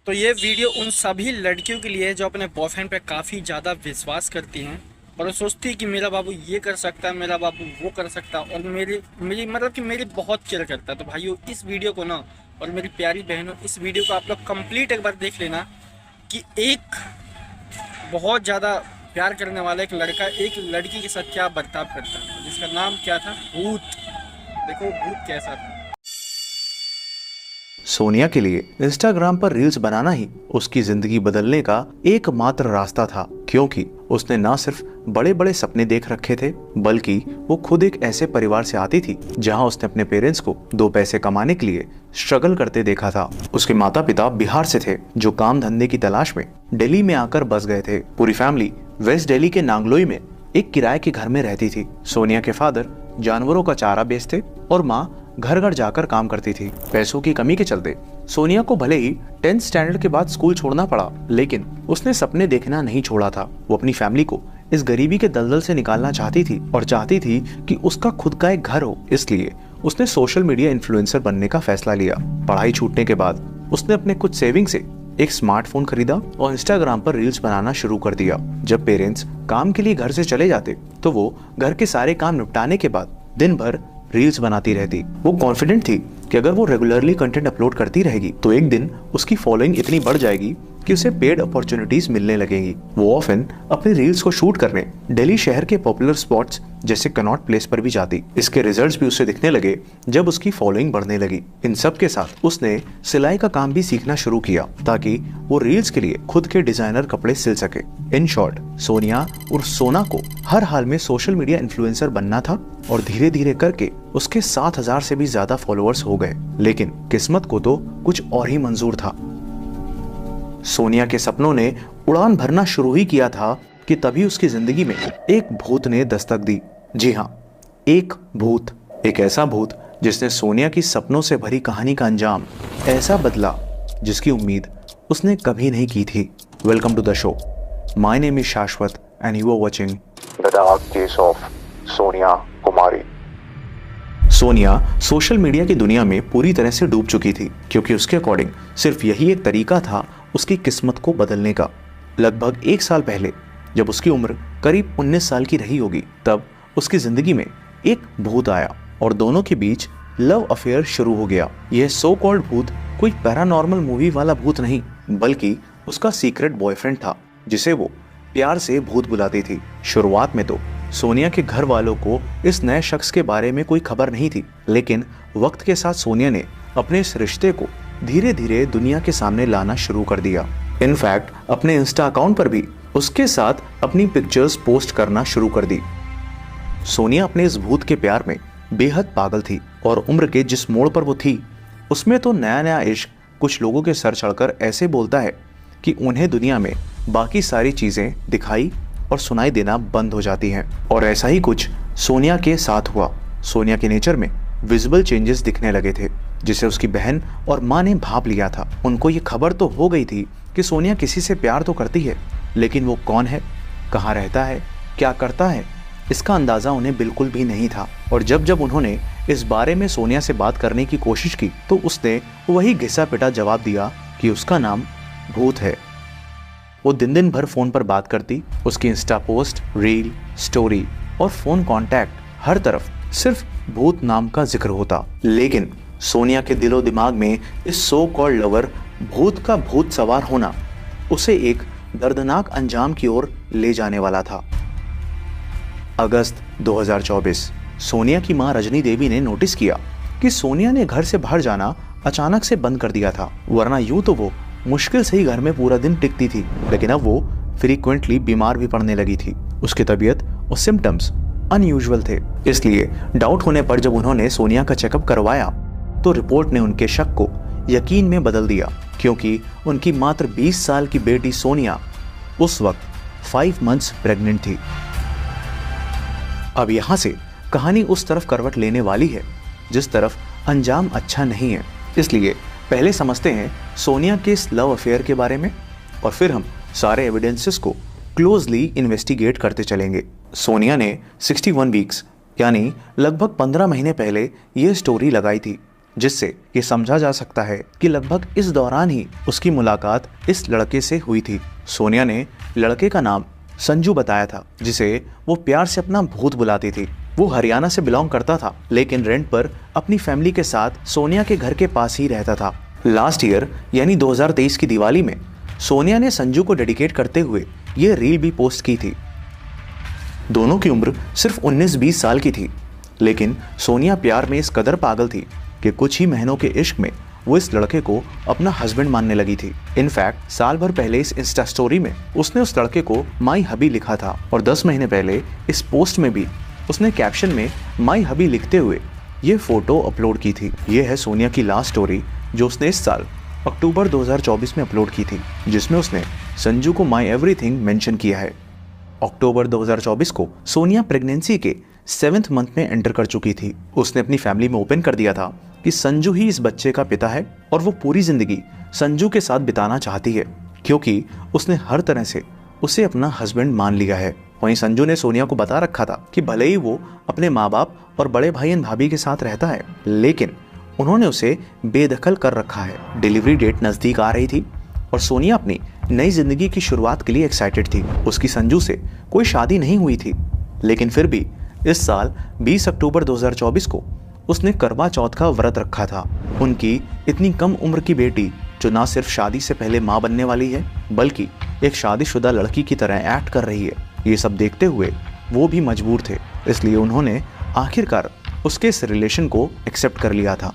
तो ये वीडियो उन सभी लड़कियों के लिए है जो अपने बॉयफ्रेंड पे काफ़ी ज़्यादा विश्वास करती हैं और वो सोचती है कि मेरा बाबू ये कर सकता है, मेरा बाबू वो कर सकता है और मेरी मेरी मतलब कि मेरी बहुत केयर करता है। तो भाइयों इस वीडियो को ना, और मेरी प्यारी बहनों, इस वीडियो को आप लोग कंप्लीट एक बार देख लेना कि एक बहुत ज़्यादा प्यार करने वाला एक लड़का एक लड़की के साथ क्या बर्ताव करता है, जिसका नाम क्या था, भूत। देखो भूत कैसा था। सोनिया के लिए इंस्टाग्राम पर रील्स बनाना ही उसकी जिंदगी बदलने का एकमात्र रास्ता था, क्योंकि उसने न सिर्फ बड़े बड़े सपने देख रखे थे, बल्कि वो खुद एक ऐसे परिवार से आती थी जहां उसने अपने पेरेंट्स को दो पैसे कमाने के लिए स्ट्रगल करते देखा था। उसके माता पिता बिहार से थे, जो काम धंधे की तलाश में दिल्ली में आकर बस गए थे। पूरी फैमिली वेस्ट दिल्ली के नांगलोई में एक किराए के घर में रहती थी। सोनिया के फादर जानवरों का चारा बेचते और माँ घर घर जाकर काम करती थी। पैसों की कमी के चलते सोनिया को भले ही 10th स्टैंडर्ड के बाद स्कूल छोड़ना पड़ा, लेकिन उसने सपने देखना नहीं छोड़ा था। वो अपनी फैमिली को इस गरीबी के दलदल से निकालना चाहती थी और चाहती थी कि उसका खुद का एक घर हो। इसलिए उसने सोशल मीडिया इन्फ्लुएंसर बनने का फैसला लिया। पढ़ाई छूटने के बाद उसने अपने कुछ सेविंग से एक स्मार्टफोन खरीदा और इंस्टाग्राम पर रील्स बनाना शुरू कर दिया। जब पेरेंट्स काम के लिए घर से चले जाते तो वो घर के सारे काम निपटाने के बाद दिन भर रील्स बनाती रहती। वो कॉन्फिडेंट थी कि अगर वो रेगुलरली कंटेंट अपलोड करती रहेगी तो एक दिन उसकी फॉलोइंग इतनी बढ़ जाएगी कि उसे पेड अपॉर्चुनिटीज मिलने लगेंगी। वो ऑफन अपने रील्स को शूट करने दिल्ली शहर के पॉपुलर स्पॉट्स जैसे कनॉट प्लेस पर भी जाती। इसके रिजल्ट्स भी उसे दिखने लगे जब उसकी फॉलोइंग बढ़ने लगी। इन सब के साथ उसने सिलाई का काम भी सीखना शुरू किया ताकि वो रील्स के लिए खुद के डिजाइनर कपड़े सिल सके। इन शॉर्ट, सोनिया और सोना को हर हाल में सोशल मीडिया इन्फ्लुएंसर बनना था और धीरे धीरे करके उसके 7,000 से भी ज्यादा फॉलोअर्स हो गए। लेकिन किस्मत को तो कुछ और ही मंजूर था। सोनिया के सपनों ने उड़ान भरना शुरू ही किया था कि तभी उसकी जिंदगी में एक भूत ने दस्तक दी। जी हाँ, एक भूत, एक ऐसा भूत जिसने सोनिया की सपनों से भरी कहानी का अंजाम ऐसा बदला जिसकी उम्मीद उसने कभी नहीं की थी। Welcome to the show. My name is Shashwat and you are watching the dark case of Sonia Kumari. Sonia social media की दुनिया में पूरी तरह से डूब चुकी थी, क्योंकि उसके अकॉर्डिंग सिर्फ यही एक तरीका था उसकी किस्मत को बदलने का। लगभग 1 साल पहले जब उसकी उम्र करीब 19 साल की रही होगी, तब उसकी जिंदगी में एक भूत आया और दोनों के बीच लव अफेयर शुरू हो गया। यह सो कॉल्ड भूत कोई पैरानॉर्मल मूवी वाला भूत नहीं, बल्कि उसका सीक्रेट बॉयफ्रेंड था, जिसे वो प्यार से भूत बुलाती थी। शुरुआत में तो सोनिया के घर वालों को इस नए शख्स के बारे में कोई खबर नहीं थी, लेकिन वक्त के साथ सोनिया ने अपने इस रिश्ते को धीरे धीरे दुनिया के सामने लाना शुरू कर दिया। इनफैक्ट अपने इंस्टा अकाउंट पर भी उसके साथ अपनी पिक्चर्स पोस्ट करना शुरू कर दी। सोनिया अपने इस भूत के प्यार में बेहद पागल थी और उम्र के जिस मोड़ पर वो थी, उसमें तो नया नया इश्क कुछ लोगों के सर चढ़कर ऐसे बोलता है कि उन्हें दुनिया में बाकी सारी चीजें दिखाई और सुनाई देना बंद हो जाती हैं। और ऐसा ही कुछ सोनिया के साथ हुआ। सोनिया के नेचर में विजिबल चेंजेस दिखने लगे थे, जिसे उसकी बहन और माँ ने भांप लिया था। उनको ये खबर तो हो गई थी कि सोनिया किसी से प्यार तो करती है, लेकिन वो कौन है, कहाँ रहता है, क्या करता है, इसका अंदाजा उन्हें बिल्कुल भी नहीं था। और जब जब उन्होंने इस बारे में सोनिया से बात करने की कोशिश की तो उसने वही घिसा पिटा जवाब दिया कि उसका नाम भूत है। वो दिन दिन भर फोन पर बात करती, उसकी इंस्टा पोस्ट, रील, स्टोरी और फोन कांटेक्ट, हर तरफ सिर्फ भूत नाम का जिक्र होता। लेकिन सोनिया के दिलो दिमाग में इस सो कॉल्ड लवर भूत का भूत सवार होना उसे एक दर्दनाक अंजाम की ओर ले जाने वाला था। अगस्त 2024, सोनिया की मां रजनी देवी ने नोटिस किया कि सोनिया ने घर से बाहर जाना अचानक से बंद कर दिया था, वरना यूं तो वो मुश्किल से ही घर में पूरा दिन टिकती थी, लेकिन अब वो फ्रीक्वेंटली बीमार भी पड़ने लगी थी। उसकी तबीयत और सिम्टम्स अनयूजुअल थे। इसलिए डाउट होने पर जब उन्होंने सोनिया का चेकअप करवाया तो रिपोर्ट ने उनके शक को यकीन में बदल दिया, क्योंकि उनकी मात्र 20 साल की बेटी सोनिया उस वक्त 5 मंथ्स प्रेग्नेंट थी। अब यहाँ से कहानी उस तरफ करवट लेने वाली है जिस तरफ अंजाम अच्छा नहीं है। इसलिए पहले समझते हैं सोनिया के इस लव अफेयर के बारे में और फिर हम सारे एविडेंसेस को क्लोजली इन्वेस्टिगेट करते चलेंगे। सोनिया ने 61 वीक्स यानी लगभग 15 महीने पहले ये स्टोरी लगाई थी जिससे ये समझा जा सकता है कि लगभग इस दौरान ही उसकी मुलाकात इस लड़के से हुई थी। सोनिया ने लड़के का नाम संजू बताया था, जिसे वो प्यार से अपना भूत बुलाती थी। वो हरियाणा से बिलोंग करता था, लेकिन रेंट पर अपनी फैमिली के साथ सोनिया के घर के पास ही रहता था। लास्ट ईयर यानी 2023 की दिवाली में सोनिया ने संजू को डेडिकेट करते हुए ये रील भी पोस्ट की थी। दोनों की उम्र सिर्फ 19-20 साल की थी, लेकिन सोनिया प्यार में इस कदर पागल थी कि कुछ ही महीनों के इश्क में वो इस लड़के को अपना हस्बैंड मानने लगी थी। इनफैक्ट साल भर पहले इस इंस्टा स्टोरी में उसने उस लड़के को माई हबी लिखा था और 10 महीने पहले इस पोस्ट में भी उसने कैप्शन में माई हबी लिखते हुए ये फोटो अपलोड की थी। ये है सोनिया की लास्ट स्टोरी जो उसने इस साल अक्टूबर 2024 में अपलोड की थी, जिसमें उसने संजू को माई एवरीथिंग मेंशन किया है। अक्टूबर 2024 को सोनिया प्रेगनेंसी के 7th मंथ में एंटर कर चुकी थी। उसने अपनी फैमिली में ओपन कर दिया था कि संजू ही इस बच्चे का पिता है और वो पूरी जिंदगी संजू के साथ बिताना चाहती है, क्योंकि उसने हर तरह से उसे अपना हस्बैंड मान लिया है। वहीं संजू ने सोनिया को बता रखा था कि भले ही वो अपने माँ बाप और बड़े भाई एंड भाभी के साथ रहता है, लेकिन उन्होंने उसे बेदखल कर रखा है। डिलीवरी डेट नजदीक आ रही थी और सोनिया अपनी नई जिंदगी की शुरुआत के लिए एक्साइटेड थी। उसकी संजू से कोई शादी नहीं हुई थी, लेकिन फिर भी इस साल 20 अक्टूबर 2024 को उसने करवा चौथ का व्रत रखा था। उनकी इतनी कम उम्र की बेटी जो ना सिर्फ शादी से पहले माँ बनने वाली है, बल्कि एक शादीशुदा लड़की की तरह एक्ट कर रही है, ये सब देखते हुए वो भी मजबूर थे। इसलिए उन्होंने आखिरकार उसके इस रिलेशन को एक्सेप्ट कर लिया था।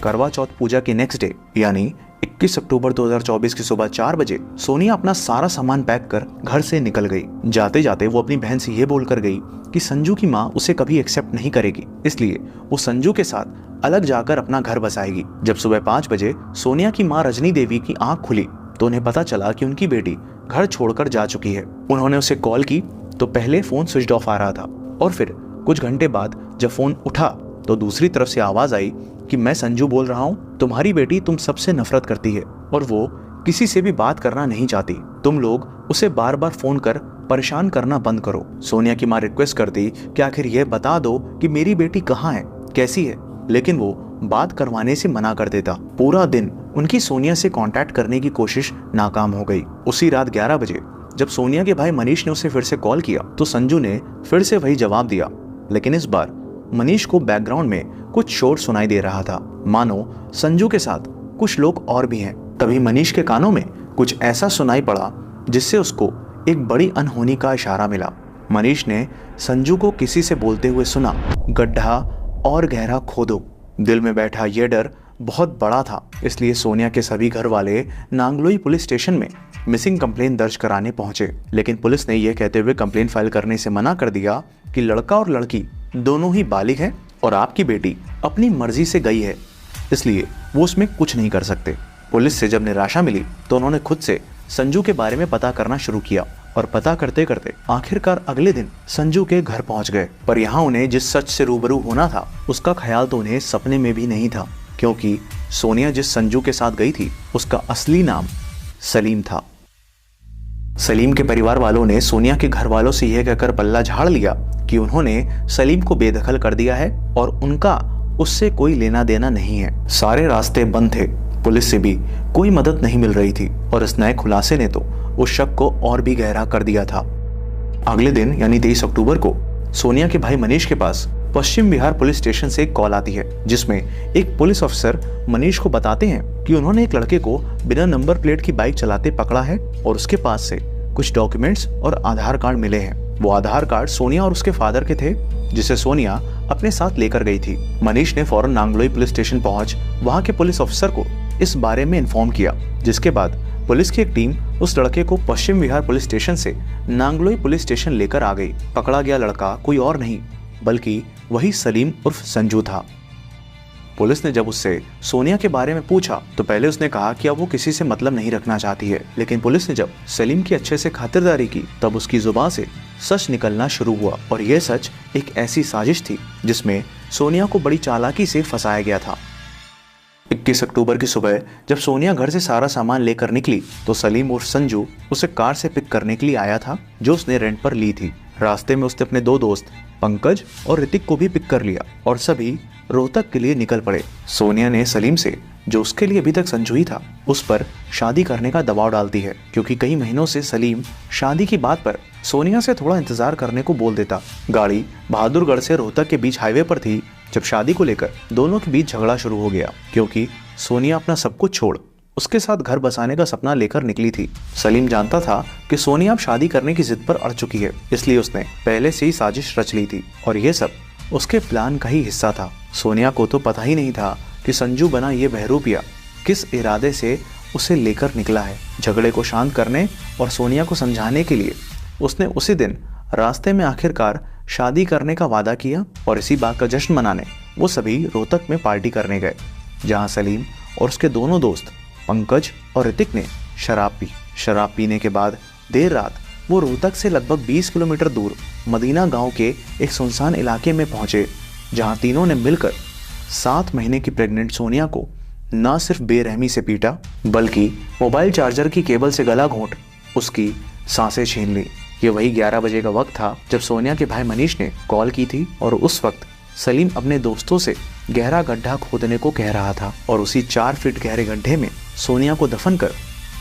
करवा चौथ पूजा के नेक्स्ट डे यानी 21 अक्टूबर 2024 की सुबह 4 बजे सोनिया अपना सारा सामान पैक कर घर से निकल गई। जाते जाते वो अपनी बहन से ये बोलकर गई कि संजू की माँ उसे कभी एक्सेप्ट नहीं करेगी, इसलिए वो संजू के साथ अलग जाकर अपना घर बसाएगी। जब सुबह 5 बजे सोनिया की माँ रजनी देवी की आंख खुली तो उन्हें पता चला कि उनकी बेटी घर छोड़कर जा चुकी है। उन्होंने उसे कॉल की तो पहले फोन स्विच ऑफ आ रहा था और फिर कुछ घंटे बाद जब फोन उठा तो दूसरी तरफ से आवाज आई कि मैं संजू बोल रहा हूँ, तुम्हारी बेटी तुम सबसे नफरत करती है और वो किसी से भी बात करना नहीं चाहती। तुम लोग उसे बार बार फोन कर परेशान करना बंद करो। सोनिया की माँ रिक्वेस्ट करती कि आखिर ये बता दो कि मेरी बेटी कहाँ है, कैसी है, लेकिन वो बात करवाने से मना कर देता। पूरा दिन उनकी सोनिया से कांटेक्ट करने की कोशिश नाकाम हो गई। उसी रात 11 बजे जब सोनिया के भाई मनीष ने उसे फिर से कॉल किया तो संजू ने फिर से वही जवाब दिया, लेकिन इस बार मनीष को बैकग्राउंड में कुछ शोर सुनाई दे रहा था, मानो संजू के साथ कुछ लोग और भी हैं। तभी मनीष के कानों में कुछ ऐसा सुनाई पड़ा जिससे उसको एक बड़ी अनहोनी का इशारा मिला। मनीष ने संजू को किसी से बोलते हुए सुना, गड्ढा और गहरा खोदो। दिल में बैठा यह डर बहुत बड़ा था, इसलिए सोनिया के सभी घर वाले नांगलोई पुलिस स्टेशन में मिसिंग कंप्लेन दर्ज कराने पहुंचे, लेकिन पुलिस ने यह कहते हुए कंप्लेन फाइल करने से मना कर दिया कि लड़का और लड़की दोनों ही बालिग हैं और आपकी बेटी अपनी मर्जी से गई है, इसलिए वो उसमें कुछ नहीं कर सकते। पुलिस से जब निराशा मिली तो उन्होंने खुद से संजू के बारे में पता करना शुरू किया और पता करते करते आखिरकार अगले दिन संजू के घर पहुंच गए। पर यहाँ उन्हें जिस सच से रूबरू होना था उसका ख्याल तो उन्हें सपने में भी नहीं था, क्योंकि सोनिया जिस संजू के साथ गई थी उसका असली नाम सलीम था। सलीम के परिवार वालों ने सोनिया के घर वालों से यह कहकर पल्ला झाड़ लिया कि उन्होंने सलीम को बेदखल कर दिया है और उनका उससे कोई लेना देना नहीं है। सारे रास्ते बंद थे, पुलिस से भी कोई मदद नहीं मिल रही थी और इस नए खुलासे ने तो उस शक को और भी गहरा कर दिया था। अगले दिन यानी 23 अक्टूबर को सोनिया के भाई मनीष के पास पश्चिम बिहार पुलिस स्टेशन से एक कॉल आती है, जिसमें एक पुलिस अफसर मनीष को बताते हैं कि उन्होंने एक लड़के को बिना नंबर प्लेट की बाइक चलाते पकड़ा है और उसके पास से कुछ डॉक्यूमेंट्स और आधार कार्ड मिले हैं। वो आधार कार्ड सोनिया और उसके फादर के थे, जिसे सोनिया अपने साथ लेकर गई थी। मनीष ने फौरन नांगलोई पुलिस स्टेशन पहुंच वहां के पुलिस अफसर को इस बारे में इन्फॉर्म किया, जिसके बाद पुलिस की एक टीम उस लड़के को पश्चिम बिहार पुलिस स्टेशन से नांगलोई पुलिस स्टेशन लेकर आ गई। पकड़ा गया लड़का कोई और नहीं बल्कि वही सलीम उर्फ संजू था। पुलिस ने जब उससे सोनिया के बारे में पूछा तो पहले उसने कहा कि अब वो किसी से मतलब नहीं रखना चाहती है, लेकिन पुलिस ने जब सलीम की अच्छे से खातिरदारी की तब उसकी जुबान से सच निकलना शुरू हुआ और यह सच एक ऐसी साजिश थी जिसमें सोनिया को बड़ी चालाकी से फंसाया गया था। 21 अक्टूबर की सुबह जब सोनिया घर से सारा सामान लेकर निकली तो सलीम उर्फ संजू उसे कार से पिक करने के लिए आया था, जो उसने रेंट पर ली थी। रास्ते में उसने अपने 2 दोस्त पंकज और ऋतिक को भी पिक कर लिया और सभी रोहतक के लिए निकल पड़े। सोनिया ने सलीम से, जो उसके लिए अभी तक संजोई था, उस पर शादी करने का दबाव डालती है, क्योंकि कई महीनों से सलीम शादी की बात पर सोनिया से थोड़ा इंतजार करने को बोल देता। गाड़ी बहादुरगढ़ से रोहतक के बीच हाईवे पर थी जब शादी को लेकर दोनों के बीच झगड़ा शुरू हो गया, क्योंकि सोनिया अपना सब कुछ छोड़ उसके साथ घर बसाने का सपना लेकर निकली थी। सलीम जानता था कि सोनिया अब शादी करने की जिद पर अड़ चुकी है, इसलिए उसने पहले से ही साजिश रच ली थी और ये सब उसके प्लान का ही हिस्सा था। सोनिया को तो पता ही नहीं था कि संजू बना ये बहरूपिया किस इरादे से उसे लेकर निकला है। झगड़े को शांत करने और सोनिया को समझाने के लिए उसने उसी दिन रास्ते में आखिरकार शादी करने का वादा किया और इसी बात का जश्न मनाने वो सभी रोहतक में पार्टी करने गए, जहां सलीम और उसके दोनों दोस्त पंकज और ऋतिक ने शराब पी। शराब पीने के बाद देर रात वो रोहतक से लगभग 20 किलोमीटर दूर मदीना गांव के एक सुनसान इलाके में पहुंचे, जहां तीनों ने मिलकर 7 महीने की प्रेग्नेंट सोनिया को न सिर्फ बेरहमी से पीटा, बल्कि मोबाइल चार्जर की केबल से गला घोंट उसकी सांसें छीन ली। ये वही 11 बजे का वक्त था जब सोनिया के भाई मनीष ने कॉल की थी और उस वक्त सलीम अपने दोस्तों से गहरा गड्ढा खोदने को कह रहा था और उसी 4 फीट गहरे गड्ढे में सोनिया को दफन कर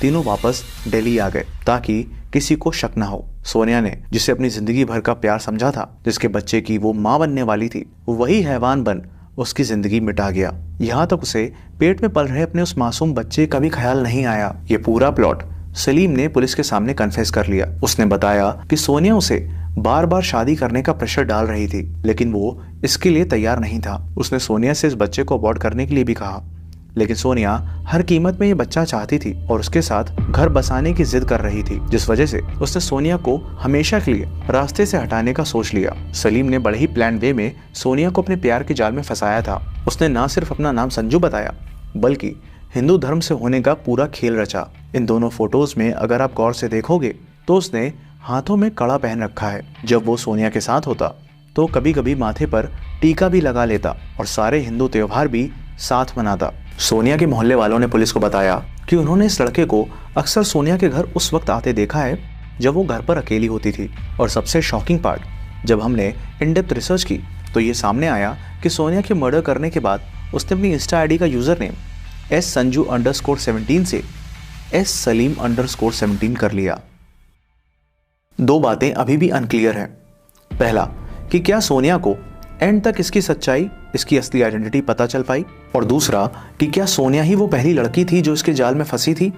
तीनों वापस दिल्ली आ गए ताकि किसी को शक न हो। सोनिया ने जिसे अपनी जिंदगी भर का प्यार समझा था, जिसके बच्चे की वो मां बनने वाली थी, वही हैवान बन उसकी जिंदगी मिटा गया। यहाँ तक उसे पेट में पल रहे अपने उस मासूम बच्चे का भी ख्याल नहीं आया। ये पूरा प्लॉट सलीम ने पुलिस के सामने कन्फेस कर लिया। उसने बताया कि सोनिया उसे बार बार शादी करने का प्रेशर डाल रही थी, लेकिन वो इसके लिए तैयार नहीं था। उसने सोनिया से इस बच्चे को अबॉर्ट करने के लिए भी कहा, लेकिन सोनिया हर कीमत में ये बच्चा चाहती थी और उसके साथ घर बसाने की जिद कर रही थी, जिस वजह से उसने सोनिया को हमेशा के लिए रास्ते से हटाने का सोच लिया। सलीम ने बड़े ही प्लान वे में सोनिया को अपने प्यार के जाल में फंसाया था। उसने न सिर्फ अपना नाम संजू बताया, बल्कि हिंदू धर्म से होने का पूरा खेल रचा। इन दोनों फोटोज में अगर आप गौर से देखोगे तो उसने हाथों में कड़ा पहन रखा है। जब वो सोनिया के साथ होता तो कभी कभी माथे पर टीका भी लगा लेता और सारे हिंदू त्योहार भी साथ मनाता। सोनिया के मोहल्ले वालों ने पुलिस को बताया कि उन्होंने इस लड़के को अक्सर सोनिया के घर उस वक्त आते देखा है जब वो घर पर अकेली होती थी। और सबसे शॉकिंग पार्ट, जब हमने इन डेप्थ रिसर्च की तो ये सामने आया कि सोनिया के मर्डर करने के बाद उसने अपनी इंस्टा आईडी का यूजर नेम SSanju_17 से SSalim_17 कर लिया। 2 बातें अभी भी अनक्लियर हैं। पहला कि क्या सोनिया को एंड तक इसकी सच्चाई, इसकी असली आइडेंटिटी पता चल पाई, और दूसरा कि क्या सोनिया ही वो पहली लड़की थी जो इसके जाल में फंसी थी,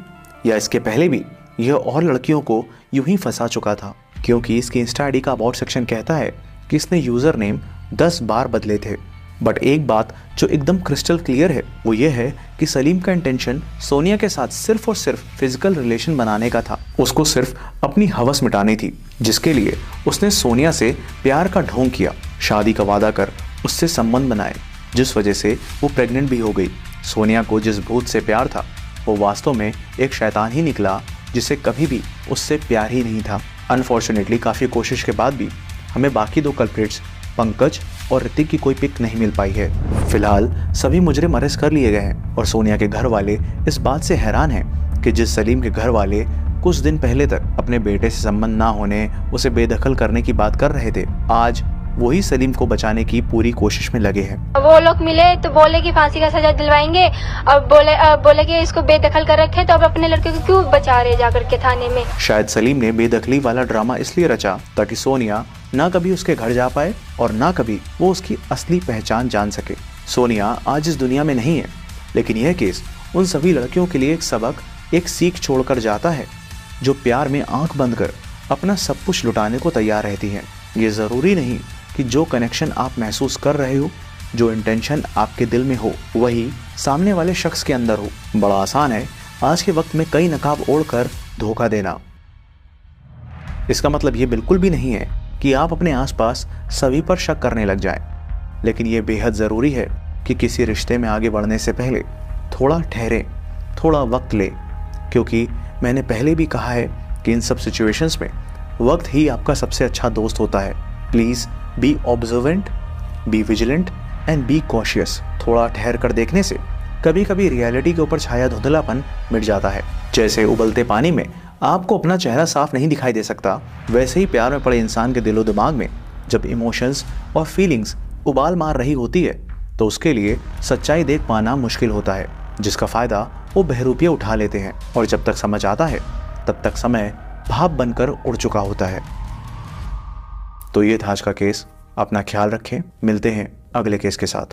या इसके पहले भी यह और लड़कियों को यूं ही फंसा चुका था। क्योंकि इसकी इंस्टा आईडी का अबाउट सेक्शन कहता है कि इसने यूजर नेम 10 बार बदले थे। बट एक बात जो एकदम क्रिस्टल क्लियर है वो ये है कि सलीम का इंटेंशन सोनिया के साथ सिर्फ और सिर्फ फिजिकल रिलेशन बनाने का था। उसको सिर्फ अपनी हवस मिटानी थी, जिसके लिए उसने सोनिया से प्यार का ढोंग किया, शादी का वादा कर उससे संबंध बनाए, जिस वजह से वो प्रेग्नेंट भी हो गई। सोनिया को जिस भूत से प्यार था वो वास्तव में एक शैतान ही निकला, जिसे कभी भी उससे प्यार ही नहीं था। अनफॉर्चुनेटली काफ़ी कोशिश के बाद भी हमें बाकी 2 कल्प्रिट्स पंकज और ऋतिक की कोई पिक नहीं मिल पाई है। फिलहाल सभी मुजरिम अरेस्ट कर लिए गए हैं और सोनिया के घर वाले इस बात से हैरान हैं कि जिस सलीम के घर वाले कुछ दिन पहले तक अपने बेटे से संबंध ना होने, उसे बेदखल करने की बात कर रहे थे, आज वही सलीम को बचाने की पूरी कोशिश में लगे हैं। वो लोग मिले तो बोले कि फांसी का सजा दिलवाएंगे, अब बोले कि इसको बेदखल कर रखे, तो अब अपने लड़के को क्यों बचा रहे जाकर के थाने में। शायद सलीम ने बेदखली वाला ड्रामा इसलिए रचा ताकि सोनिया ना कभी उसके घर जा पाए और ना कभी वो उसकी असली पहचान जान सके। सोनिया आज इस दुनिया में नहीं है, लेकिन यह केस उन सभी लड़कियों के लिए एक सबक, एक सीख छोड़कर जाता है जो प्यार में आंख बंद कर अपना सब कुछ लुटाने को तैयार रहती हैं। ये ज़रूरी नहीं कि जो कनेक्शन आप महसूस कर रहे हो, जो इंटेंशन आपके दिल में हो, वही सामने वाले शख्स के अंदर हो। बड़ा आसान है आज के वक्त में कई नकाब ओढ़कर धोखा देना। इसका मतलब ये बिल्कुल भी नहीं है कि आप अपने आसपास सभी पर शक करने लग जाएं, लेकिन ये बेहद ज़रूरी है कि किसी रिश्ते में आगे बढ़ने से पहले थोड़ा ठहरें, थोड़ा वक्त लें, क्योंकि मैंने पहले भी कहा है कि इन सब सिचुएशंस में वक्त ही आपका सबसे अच्छा दोस्त होता है। Please be observant, be vigilant and be cautious. थोड़ा ठहर कर देखने से कभी कभी रियलिटी के ऊपर छाया धुंधलापन मिट जाता है। जैसे उबलते पानी में आपको अपना चेहरा साफ नहीं दिखाई दे सकता, वैसे ही प्यार में पड़े इंसान के दिलो दिमाग में जब इमोशंस और फीलिंग्स उबाल मार रही होती है तो उसके लिए सच्चाई देख पाना मुश्किल होता है, जिसका फायदा वो बहरूपिये उठा लेते हैं और जब तक समझ आता है तब तक समय भाप बनकर उड़ चुका होता है। तो ये था आज का केस। अपना ख्याल रखें, मिलते हैं अगले केस के साथ।